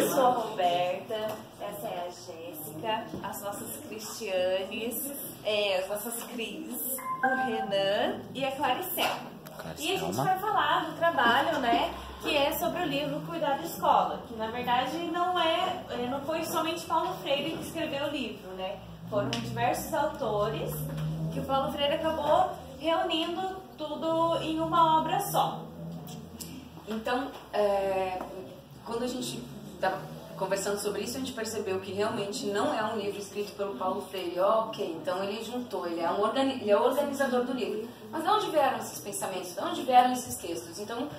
Eu sou a Roberta, essa é a Jéssica, as nossas Cristianes, as nossas Cris, o Renan e a Claricela. E a gente vai falar do trabalho, né, que é sobre o livro Cuidar da Escola, que na verdade não foi somente Paulo Freire que escreveu o livro, né? Foram diversos autores que o Paulo Freire acabou reunindo tudo em uma obra só. Então, quando a gente estava conversando sobre isso, a gente percebeu que realmente não é um livro escrito pelo Paulo Freire. Ok, então ele juntou, ele é o organizador do livro. Mas de onde vieram esses pensamentos? De onde vieram esses textos? Então,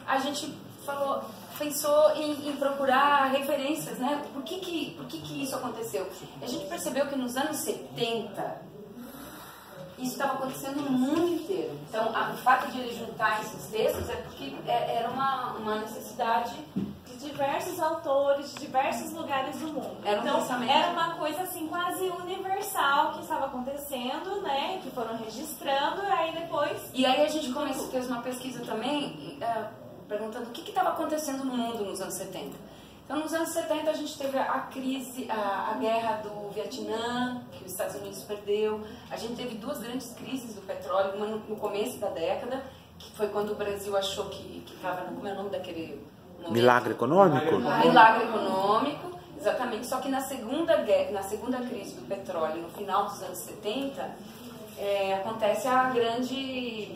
a gente pensou em procurar referências, né? Por que isso aconteceu? A gente percebeu que nos anos 70, isso estava acontecendo no mundo inteiro. Então, o fato de ele juntar esses textos é porque era uma necessidade de diversos autores, de diversos lugares do mundo. Então, era uma coisa assim quase universal que estava acontecendo, né? Que foram registrando, aí depois... E aí a gente fez uma pesquisa também, perguntando o que estava acontecendo no mundo nos anos 70. Então, nos anos 70, a gente teve a crise, a guerra do Vietnã, que os Estados Unidos perdeu. A gente teve duas grandes crises do petróleo, uma no começo da década, que foi quando o Brasil achou que estava, como é o nome daquele momento? Milagre econômico? Milagre econômico, exatamente. Só que na segunda crise do petróleo, no final dos anos 70, acontece a grande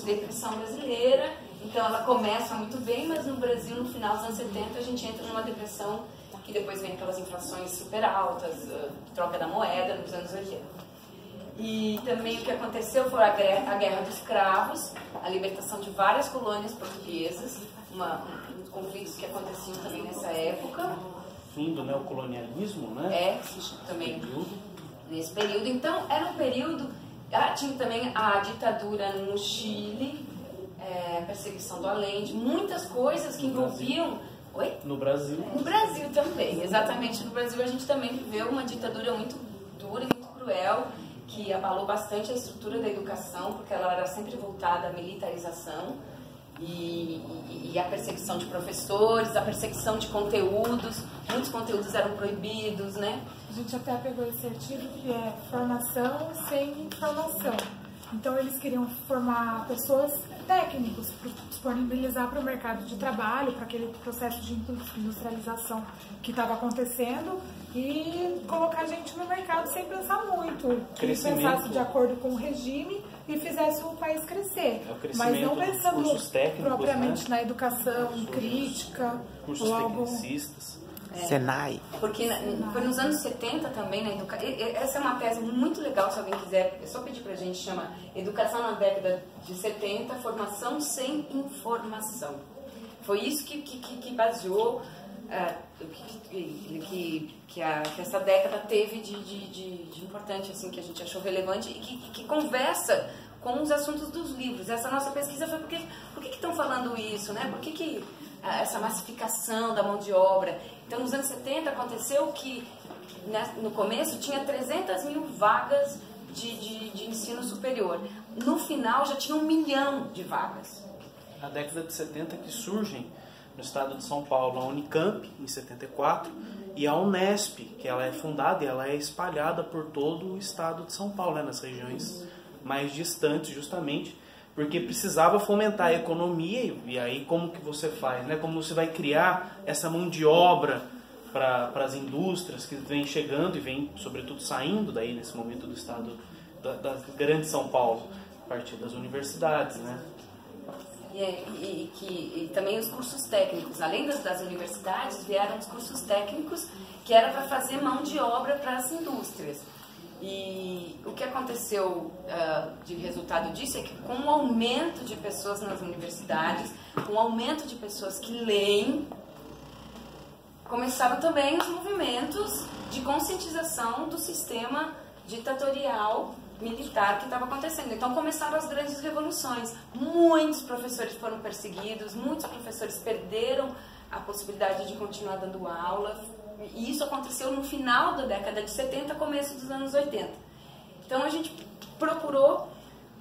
depressão brasileira. Então ela começa muito bem, mas no Brasil, no final dos anos 70, a gente entra numa depressão que depois vem aquelas inflações super altas, troca da moeda nos anos 80. E também o que aconteceu foi a guerra dos escravos, a libertação de várias colônias portuguesas, conflitos que aconteciam também nessa época. Fim do neocolonialismo, né? Também nesse período. Então era um período, tinha também a ditadura no Chile, perseguição do Allende, muitas coisas que envolviam... Oi? No Brasil. No Brasil também, exatamente. No Brasil a gente também viveu uma ditadura muito dura e muito cruel, que abalou bastante a estrutura da educação, porque ela era sempre voltada à militarização e à perseguição de professores, à perseguição de conteúdos. Muitos conteúdos eram proibidos, né? A gente até pegou esse artigo que é formação sem informação. Então eles queriam formar pessoas técnicos, disponibilizar para o mercado de trabalho, para aquele processo de industrialização que estava acontecendo e colocar a gente no mercado sem pensar muito, que pensasse de acordo com o regime e fizesse o país crescer, mas não pensando propriamente, né, na educação crítica, cursos tecnicistas. Senai. Porque foi nos anos 70 também, né? Essa é uma tese muito legal, se alguém quiser, é só pedir pra gente, chama Educação na década de 70, Formação sem Informação. Foi isso que baseou, que essa década teve de importante, assim, que a gente achou relevante e que conversa com os assuntos dos livros. Essa nossa pesquisa foi por que estão falando isso, né? Por que essa massificação da mão de obra? Então, nos anos 70 aconteceu que, no começo, tinha 300 mil vagas de ensino superior. No final, já tinha 1 milhão de vagas. Na década de 70 que surgem no estado de São Paulo a Unicamp, em 74, e a Unesp, que ela é fundada e ela é espalhada por todo o estado de São Paulo, né, nas regiões mais distantes, justamente porque precisava fomentar a economia. E aí como que você faz, né? Como você vai criar essa mão de obra para as indústrias que vêm chegando e vêm, sobretudo, saindo daí nesse momento do estado da grande São Paulo, a partir das universidades, né? E também os cursos técnicos, além das universidades, vieram os cursos técnicos que era para fazer mão de obra para as indústrias. E o que aconteceu de resultado disso é que, com o aumento de pessoas nas universidades, com o aumento de pessoas que leem, começaram também os movimentos de conscientização do sistema ditatorial militar que estava acontecendo. Então começaram as grandes revoluções. Muitos professores foram perseguidos, muitos professores perderam a possibilidade de continuar dando aula. E isso aconteceu no final da década de 70, começo dos anos 80. Então a gente procurou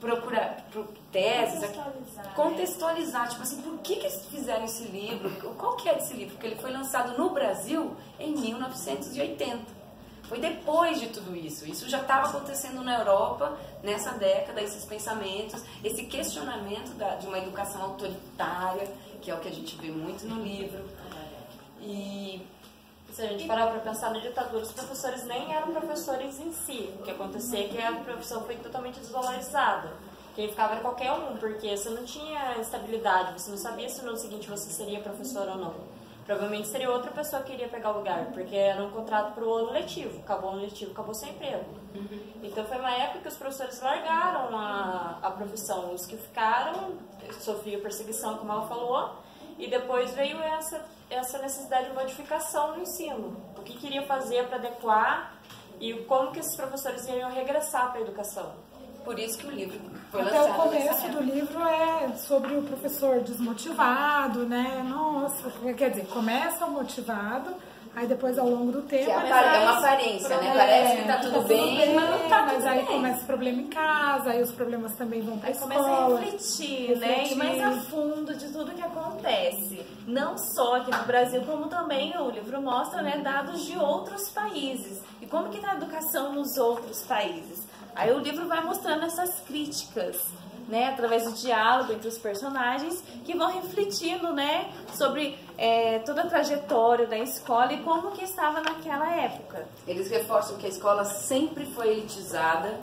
procurar teses, contextualizar, tipo assim, por que eles fizeram esse livro? Qual que é esse livro? Porque ele foi lançado no Brasil em 1980. Foi depois de tudo isso. Isso já estava acontecendo na Europa, nessa década, esses pensamentos, esse questionamento de uma educação autoritária, que é o que a gente vê muito no livro. E se a gente parar para pensar na ditadura, os professores nem eram professores em si. O que acontecia é que a profissão foi totalmente desvalorizada. Quem ficava era qualquer um, porque você não tinha estabilidade, você não sabia se no ano seguinte você seria professor ou não. Provavelmente seria outra pessoa que iria pegar o lugar, porque era um contrato para o ano letivo. Acabou o ano letivo, acabou sem emprego. Então foi uma época que os professores largaram a profissão. Os que ficaram sofriam perseguição, como ela falou, e depois veio essa necessidade de modificação no ensino. O que queria fazer para adequar e como que esses professores iriam regressar para a educação. Por isso que o livro foi Até lançado. o começo do livro é sobre o professor desmotivado, né? Nossa, quer dizer, começa motivado, aí depois ao longo do tempo... É uma aparência, né? Parece que tá tudo bem, mas não tá tudo aí bem. começa o problema em casa, aí os problemas também vão pra escola. Começa a refletir, né? E mais a fundo de tudo que acontece. Não só aqui no Brasil, como também o livro mostra, né, dados de outros países. E como que tá a educação nos outros países. Aí o livro vai mostrando essas críticas, né, através do diálogo entre os personagens, que vão refletindo, né, sobre toda a trajetória da escola e como que estava naquela época. Eles reforçam que a escola sempre foi elitizada,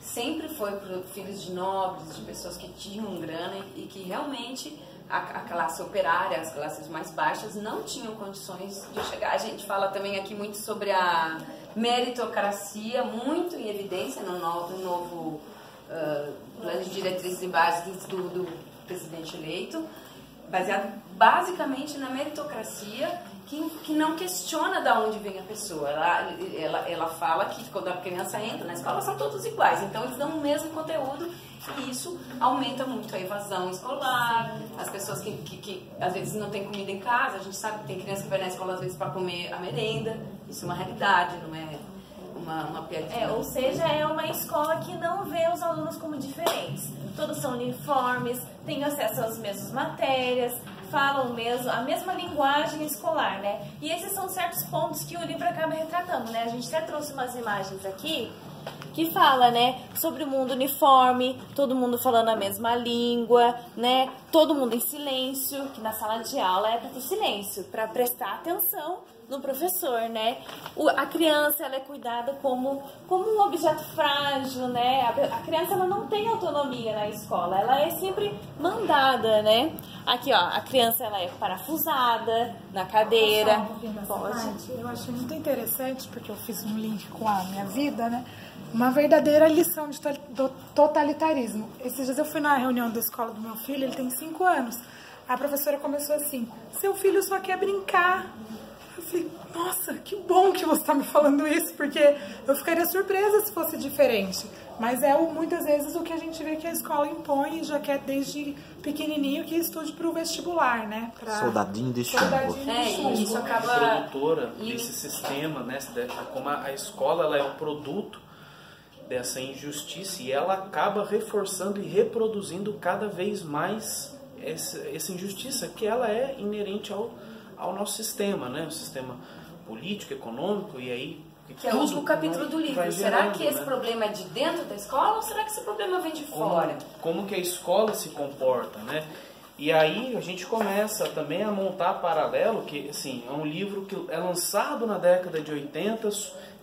sempre foi para filhos de nobres, de pessoas que tinham grana e que realmente a classe operária, as classes mais baixas, não tinham condições de chegar. A gente fala também aqui muito sobre a meritocracia, muito em evidência no novo plano de diretrizes e bases do presidente eleito, baseado basicamente na meritocracia, que não questiona de onde vem a pessoa. Ela fala que quando a criança entra na escola são todos iguais, então eles dão o mesmo conteúdo e isso aumenta muito a evasão escolar, as pessoas que às vezes não têm comida em casa. A gente sabe que tem criança que vai na escola às vezes para comer a merenda, isso é uma realidade, não é uma piadinha. Ou seja, é uma escola que não vê os alunos como diferentes. Todos são uniformes, têm acesso às mesmas matérias, falam a mesma linguagem escolar, né? E esses são certos pontos que o livro acaba retratando, né? A gente até trouxe umas imagens aqui que fala, né, sobre o mundo uniforme, todo mundo falando a mesma língua, né? Todo mundo em silêncio, que na sala de aula é para ter silêncio, para prestar atenção no professor, né? A criança, ela é cuidada como um objeto frágil, né? A criança, ela não tem autonomia na escola, ela é sempre mandada, né? Aqui, ó, a criança, ela é parafusada na cadeira. Eu achei muito interessante, porque eu fiz um link com a minha vida, né? Uma verdadeira lição do totalitarismo. Esses dias eu fui na reunião da escola do meu filho, ele tem 5 anos. A professora começou assim: seu filho só quer brincar. Eu falei, nossa, que bom que você está me falando isso, porque eu ficaria surpresa se fosse diferente. Mas é muitas vezes o que a gente vê que a escola impõe, já quer desde pequenininho que estude para o vestibular, né? Soldadinho de chumbo. E isso acaba... A produtora desse sistema, né? Como a escola, ela é um produto dessa injustiça e ela acaba reforçando e reproduzindo cada vez mais essa injustiça, que ela é inerente ao nosso sistema, né? O sistema político, econômico, e aí... Que é o último capítulo do livro. Será que esse problema é de dentro da escola ou será que esse problema vem de fora? Como que a escola se comporta, né? E aí a gente começa também a montar paralelo, que assim, é um livro que é lançado na década de 80,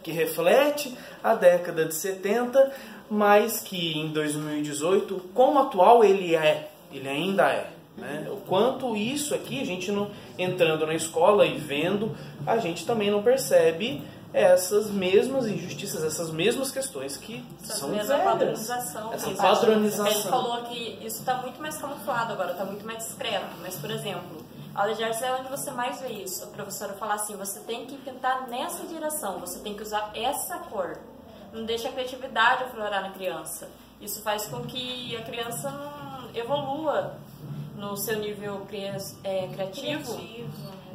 que reflete a década de 70, mas que em 2018, como atual ele ainda é. Né? O quanto isso aqui, a gente não entrando na escola e vendo, a gente também não percebe essas mesmas injustiças, essas mesmas questões que são velhas. Padronização. Essa padronização. Ele falou que isso está muito mais camuflado agora, está muito mais discreto. Mas, por exemplo, a aula de artes é onde você mais vê isso. A professora fala assim, você tem que pintar nessa direção, você tem que usar essa cor. Não deixa a criatividade aflorar na criança. Isso faz com que a criança não evolua no seu nível criativo.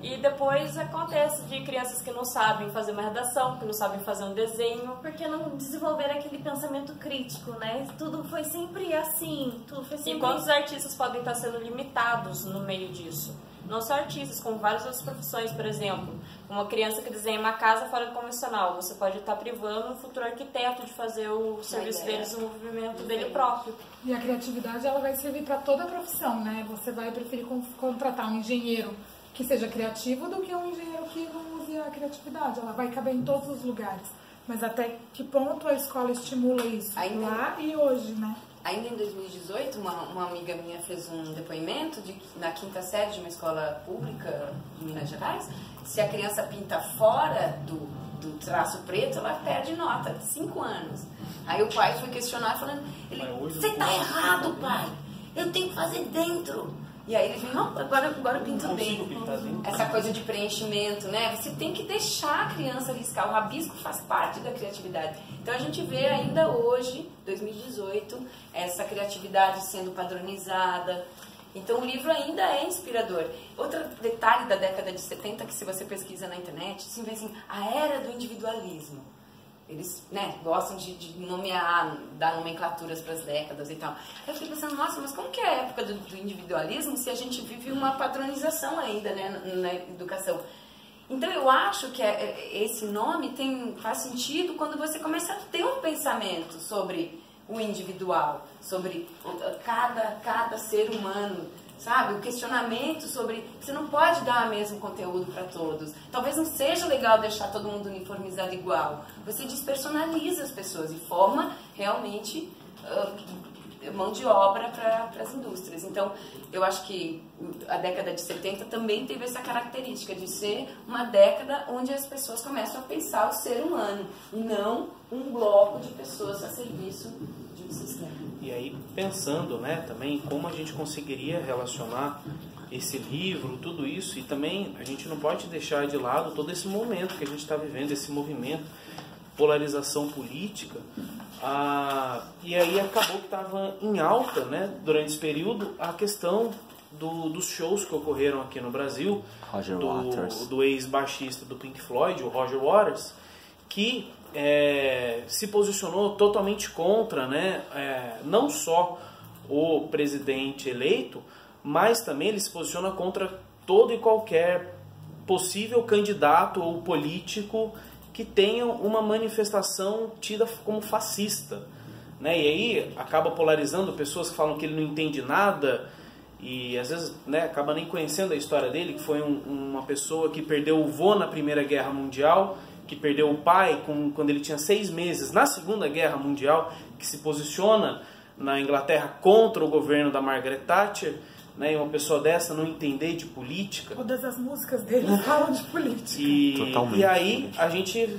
E depois acontece de crianças que não sabem fazer uma redação, que não sabem fazer um desenho. Porque não desenvolveram aquele pensamento crítico, né? Tudo foi sempre assim, tudo foi sempre... E quantos artistas podem estar sendo limitados no meio disso? Não só artistas, como várias outras profissões, por exemplo. Uma criança que desenha uma casa fora do convencional, você pode estar privando um futuro arquiteto de fazer o serviço dele, o movimento dele próprio. E a criatividade, ela vai servir para toda a profissão, né? Você vai preferir contratar um engenheiro que seja criativo do que um engenheiro que não use a criatividade. Ela vai caber em todos os lugares. Mas até que ponto a escola estimula isso? Lá e hoje, né? Ainda em 2018, uma amiga minha fez um depoimento na 5ª série de uma escola pública de Minas Gerais. Se a criança pinta fora do traço preto, ela perde nota de 5 anos. Aí o pai foi questionar, falando, você tá errado, pai, eu tenho que fazer dentro. E aí ele falou, não, agora eu pinto dentro. Essa coisa de preenchimento, né? Você tem que deixar a criança riscar. O rabisco faz parte da criatividade. Então a gente vê ainda hoje, 2018, essa criatividade sendo padronizada. Então o livro ainda é inspirador. Outro detalhe da década de 70, que se você pesquisa na internet, você vê assim, a era do individualismo. Eles, né, gostam de nomear, dar nomenclaturas para as décadas e tal. Aí eu fiquei pensando, nossa, mas como que é a época do individualismo se a gente vive uma padronização ainda, né, na educação? Então eu acho que esse nome faz sentido quando você começa a ter um pensamento sobre o individual, sobre cada ser humano, sabe? O questionamento sobre... Você não pode dar o mesmo conteúdo para todos. Talvez não seja legal deixar todo mundo uniformizado igual. Você despersonaliza as pessoas e forma realmente mão de obra para as indústrias. Então, eu acho que a década de 70 também teve essa característica de ser uma década onde as pessoas começam a pensar o ser humano e não um bloco de pessoas a serviço de um sistema. E aí, pensando, né, também como a gente conseguiria relacionar esse livro, tudo isso, e também a gente não pode deixar de lado todo esse momento que a gente está vivendo, esse movimento, polarização política, e aí acabou que estava em alta, né, durante esse período, a questão dos shows que ocorreram aqui no Brasil, do ex-baixista do Pink Floyd, o Roger Waters, que se posicionou totalmente contra, né, não só o presidente eleito, mas também ele se posiciona contra todo e qualquer possível candidato ou político que tenha uma manifestação tida como fascista, né? E aí acaba polarizando pessoas que falam que ele não entende nada e às vezes, né, acaba nem conhecendo a história dele, que foi uma pessoa que perdeu o vô na Primeira Guerra Mundial, que perdeu o pai quando ele tinha 6 meses na Segunda Guerra Mundial, que se posiciona na Inglaterra contra o governo da Margaret Thatcher, né, e uma pessoa dessa não entender de política. Todas as músicas dele falam de política. E aí a gente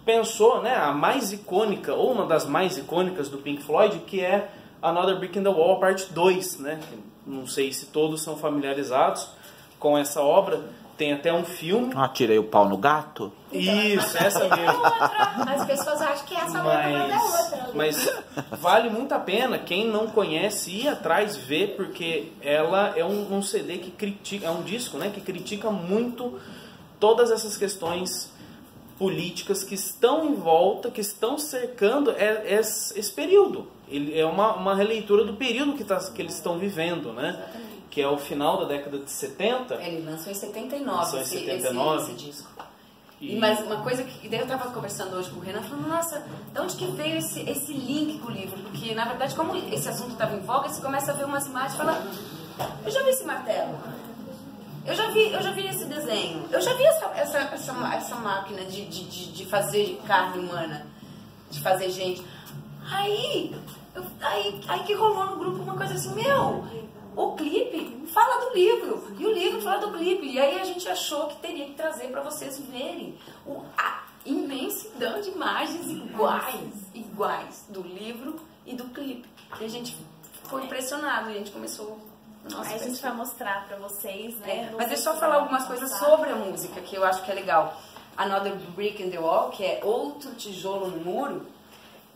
pensou, né, a mais icônica, ou uma das mais icônicas do Pink Floyd, que é Another Brick in the Wall, parte 2, né? Não sei se todos são familiarizados com essa obra. Tem até um filme. Tirei o pau no gato? Isso, essa mesmo. As pessoas acham que essa letra é outra. Mas vale muito a pena, quem não conhece, ir atrás ver, porque ela é um CD que critica, é um disco, né, que critica muito todas essas questões políticas que estão em volta, que estão cercando esse período. Ele é uma releitura do período que eles estão vivendo, né? Que é o final da década de 70. Ele lançou em 79, esse disco. Mas uma coisa que daí eu estava conversando hoje com o Renan, falando, nossa, de onde que veio esse link com o livro? Porque, na verdade, como esse assunto estava em voga, você começa a ver umas imagens e fala, eu já vi esse martelo, eu já vi esse desenho, eu já vi essa máquina de fazer carne humana, de fazer gente. Aí que rolou no grupo uma coisa assim, o clipe fala do livro, e o livro fala do clipe, e aí a gente achou que teria que trazer para vocês verem a imensidão de imagens iguais do livro e do clipe. E a gente ficou impressionado, e a gente começou... Aí a gente vai mostrar para vocês, né? Mas deixa eu só falar algumas coisas sobre a música, que eu acho que é legal. Another Brick in the Wall, que é Outro Tijolo no Muro,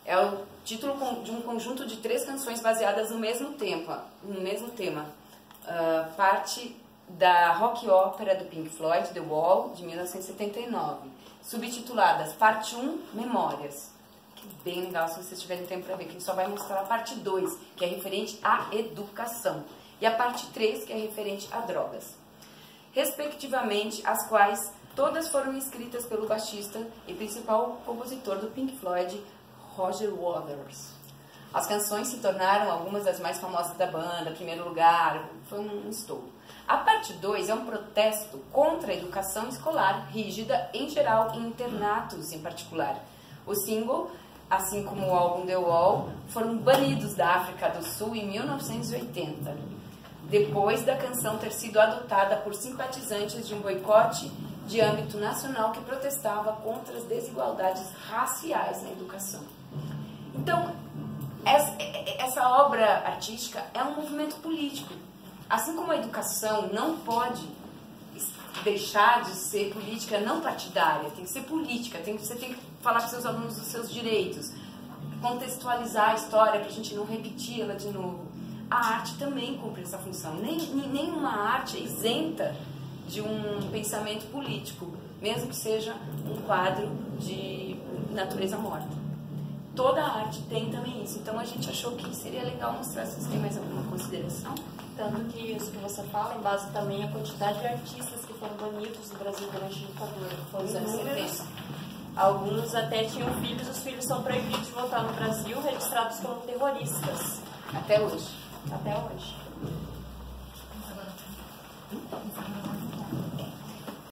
é o título de um conjunto de 3 canções baseadas no mesmo tema. Parte da rock ópera do Pink Floyd, The Wall, de 1979, subtituladas Parte 1, Memórias. Que bem legal se vocês tiverem tempo para ver, que a gente só vai mostrar a parte 2, que é referente à educação, e a parte 3, que é referente a drogas. Respectivamente, as quais todas foram escritas pelo baixista e principal compositor do Pink Floyd, Roger Waters. As canções se tornaram algumas das mais famosas da banda, Primeiro Lugar, foi um estouro. A parte 2 é um protesto contra a educação escolar rígida em geral e internatos em particular. O single, assim como o álbum The Wall, foram banidos da África do Sul em 1980, depois da canção ter sido adotada por simpatizantes de um boicote de âmbito nacional que protestava contra as desigualdades raciais na educação. Então, essa obra artística é um movimento político. Assim como a educação não pode deixar de ser política não partidária, tem que ser política, você tem que falar para os seus alunos dos seus direitos, contextualizar a história para a gente não repetir ela de novo. A arte também cumpre essa função. Nenhuma arte é isenta de um pensamento político, mesmo que seja um quadro de natureza morta. Toda a arte tem também isso. Então a gente achou que seria legal mostrar. Se vocês têm mais alguma consideração? Tanto que isso que você fala, em base também à quantidade de artistas que foram banidos do Brasil durante a ditadura, que foram os anos 70. Alguns até tinham filhos, os filhos são proibidos de voltar no Brasil, registrados como terroristas. Até hoje. Até hoje.